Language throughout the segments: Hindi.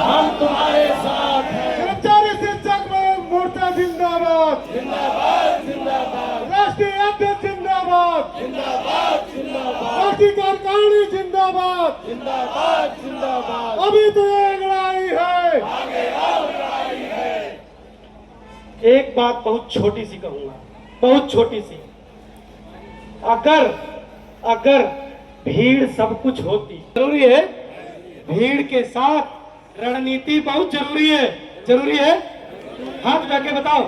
हम तुम्हारे साथ हैं। कर्मचारी शिक्षक मोर्चा जिंदाबाद, जिंदाबाद जिंदाबाद राष्ट्रीय अध्यक्ष जिंदाबाद, जिंदाबाद जिंदाबाद राष्ट्रीय कार्यकारिणी जिंदाबाद। जिंदाबाद जिंदाबाद। अभी तो ये लड़ाई है, आगे और लड़ाई है। एक बात बहुत छोटी सी कहूंगा, बहुत छोटी सी। अगर भीड़ सब कुछ होती, जरूरी है, भीड़ के साथ रणनीति बहुत जरूरी है। जरूरी है, हाथ उठा के बताओ।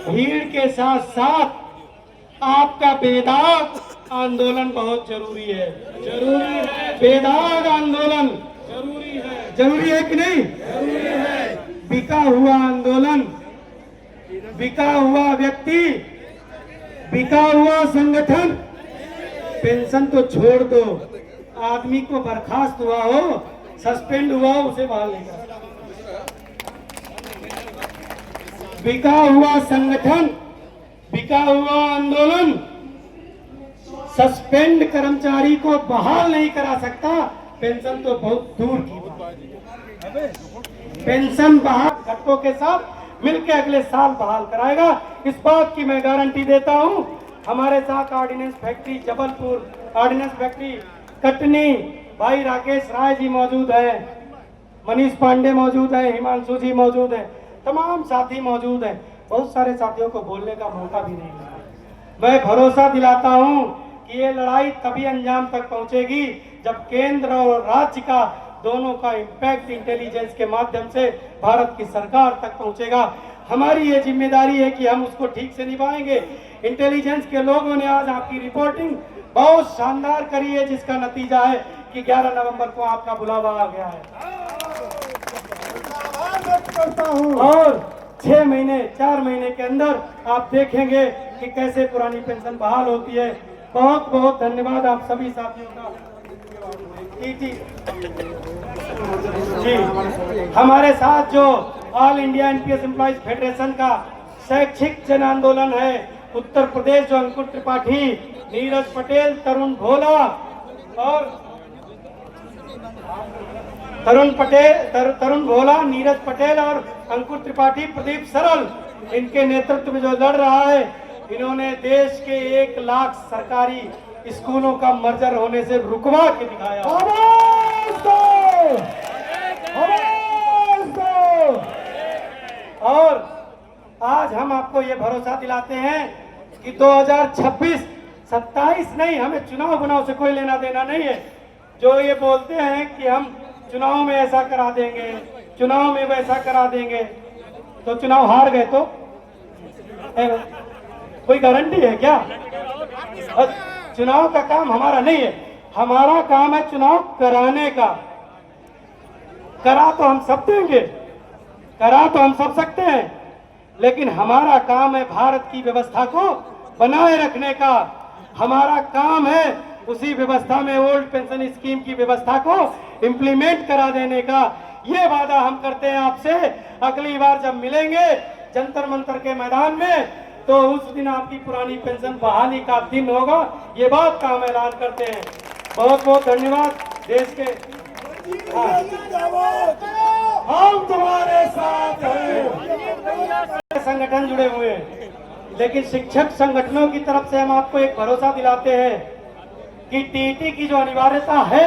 भीड़ के साथ साथ आपका बेदाग आंदोलन बहुत जरूरी है। जरूरी है, बेदाग आंदोलन जरूरी है कि नहीं? जरूरी है। बिका हुआ आंदोलन, बिका हुआ व्यक्ति, बिका हुआ संगठन, पेंशन तो छोड़ दो, आदमी को बर्खास्त हुआ हो, सस्पेंड हुआ हो, उसे बहाल नहीं कर। बिका हुआ संगठन, बिका हुआ आंदोलन सस्पेंड कर्मचारी को बहाल नहीं करा सकता। पेंशन तो बहुत दूर की बात। पेंशन बहाल घटकों के साथ मिलकर अगले साल बहाल कराएगा, इस बात की मैं गारंटी देता हूं। हमारे साथ ordnance factory Jabalpur, ordnance factory Katni, भाई राकेश राय जी मौजूद है, मनीष पांडे मौजूद है, हिमांशु जी मौजूद है, तमाम साथी मौजूद हैं। बहुत सारे साथियों को बोलने का मौका भी नहीं मिला। मैं भरोसा दिलाता हूं कि ये लड़ाई तभी अंजाम तक पहुंचेगी जब केंद्र और राज्य का दोनों का इम्पैक्ट इंटेलिजेंस के माध्यम से भारत की सरकार तक पहुंचेगा। हमारी ये जिम्मेदारी है कि हम उसको ठीक से निभाएंगे। इंटेलिजेंस के लोगों ने आज आपकी रिपोर्टिंग बहुत शानदार करी है, जिसका नतीजा है कि 11 नवंबर को आपका बुलावा आ गया है। और 6 महीने 4 महीने के अंदर आप देखेंगे कि कैसे पुरानी पेंशन बहाल होती है। बहुत बहुत धन्यवाद आप सभी साथियों का। जी, हमारे साथ जो all India NPS employees federation का शैक्षिक जन आंदोलन है, उत्तर प्रदेश जो अंकुर त्रिपाठी, नीरज पटेल, तरुण भोला और तरुण भोला, नीरज पटेल और अंकुर त्रिपाठी, प्रदीप सरल, इनके नेतृत्व में जो लड़ रहा है, इन्होंने देश के 1 लाख सरकारी स्कूलों का मर्जर होने से रुकवा के दिखाया। और आज हम आपको ये भरोसा दिलाते हैं कि 2026, 27 नहीं, हमें चुनाव से कोई लेना देना नहीं है। जो ये बोलते हैं कि हम चुनाव में ऐसा करा देंगे, चुनाव में वैसा करा देंगे, तो चुनाव हार गए तो कोई गारंटी है क्या? चुनाव का काम हमारा नहीं है, हमारा काम है चुनाव कराने का। करा तो हम सब देंगे, करा तो हम सब सकते हैं, लेकिन हमारा काम है भारत की व्यवस्था को बनाए रखने का। हमारा काम है उसी व्यवस्था में ओल्ड पेंशन स्कीम की व्यवस्था को इंप्लीमेंट करा देने का। ये वादा हम करते हैं आपसे। अगली बार जब मिलेंगे जंतर मंतर के मैदान में, तो उस दिन आपकी पुरानी पेंशन बहाली का दिन होगा, ये बात का हम ऐलान करते हैं। बहुत बहुत धन्यवाद। देश के हम तुम्हारे साथ हैं। संगठन जुड़े हुए हैं, लेकिन शिक्षक संगठनों की तरफ से हम आपको एक भरोसा दिलाते हैं कि टीटी की जो अनिवार्यता है